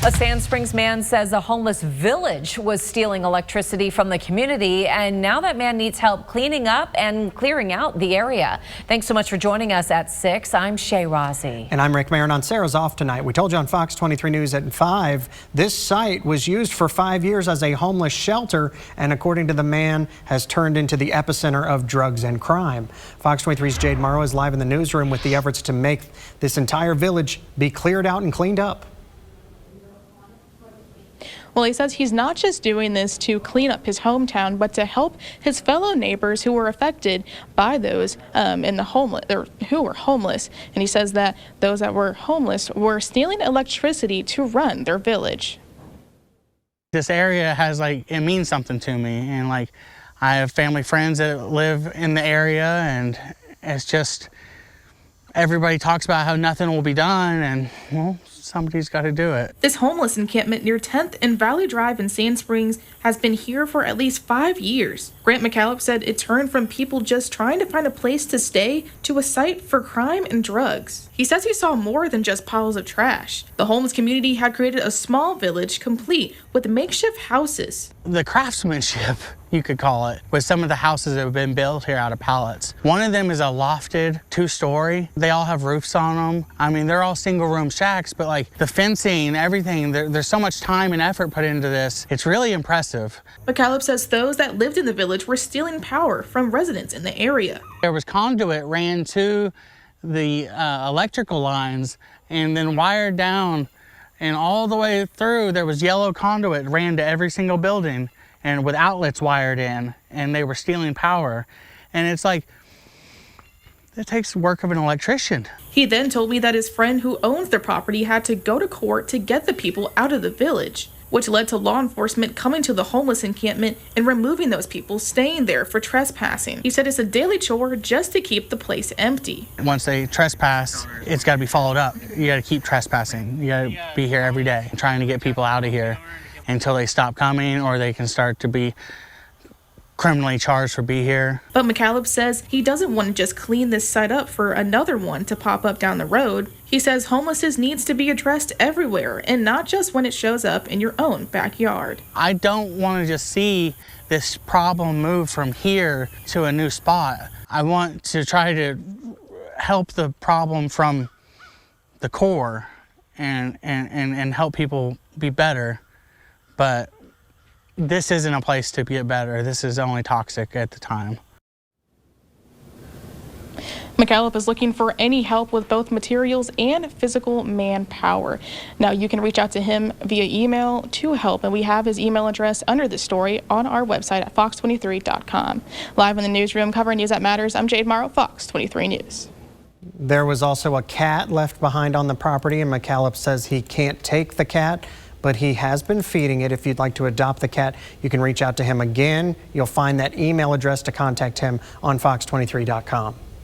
A Sand Springs man says a homeless village was stealing electricity from the community, and now that man needs help cleaning up and clearing out the area. Thanks so much for joining us at 6. I'm Shay Rossi. And I'm Rick Maron. Sarah's off tonight. We told you on Fox 23 News at 5, this site was used for 5 years as a homeless shelter, and according to the man, has turned into the epicenter of drugs and crime. Fox 23's Jade Morrow is live in the newsroom with the efforts to make this entire village be cleared out and cleaned up. Well, he says he's not just doing this to clean up his hometown, but to help his fellow neighbors who were affected by those who were homeless. And he says that those that were homeless were stealing electricity to run their village. This area it means something to me, and I have family friends that live in the area, and it's just everybody talks about how nothing will be done, and well, somebody's got to do it. This homeless encampment near 10th and Valley Drive in Sand Springs has been here for at least 5 years. Grant McAllips said it turned from people just trying to find a place to stay to a site for crime and drugs. He says he saw more than just piles of trash. The homeless community had created a small village complete with makeshift houses. The craftsmanship, you could call it, with some of the houses that have been built here out of pallets. One of them is a lofted 2-story. They all have roofs on them. I mean, they're all single room shacks, but the fencing, everything, there's so much time and effort put into this. It's really impressive. McAllips says those that lived in the village were stealing power from residents in the area. There was conduit ran to the electrical lines and then wired down, and all the way through there was yellow conduit ran to every single building and with outlets wired in, and they were stealing power. And it's it takes work of an electrician. He then told me that his friend who owns the property had to go to court to get the people out of the village, which led to law enforcement coming to the homeless encampment and removing those people staying there for trespassing. He said it's a daily chore just to keep the place empty. Once they trespass, it's got to be followed up. You got to keep trespassing. You got to be here every day trying to get people out of here until they stop coming or they can start to be criminally charged for being here. But McAllips says he doesn't want to just clean this site up for another one to pop up down the road. He says homelessness needs to be addressed everywhere and not just when it shows up in your own backyard. I don't want to just see this problem move from here to a new spot. I want to try to help the problem from the core and help people be better. But this isn't a place to get better. This is only toxic at the time. McAllips is looking for any help with both materials and physical manpower. Now, you can reach out to him via email to help, and we have his email address under the story on our website at fox23.com. Live in the newsroom covering news that matters, I'm Jade Morrow, Fox 23 News. There was also a cat left behind on the property, and McAllips says he can't take the cat, but he has been feeding it. If you'd like to adopt the cat, you can reach out to him again. You'll find that email address to contact him on fox23.com.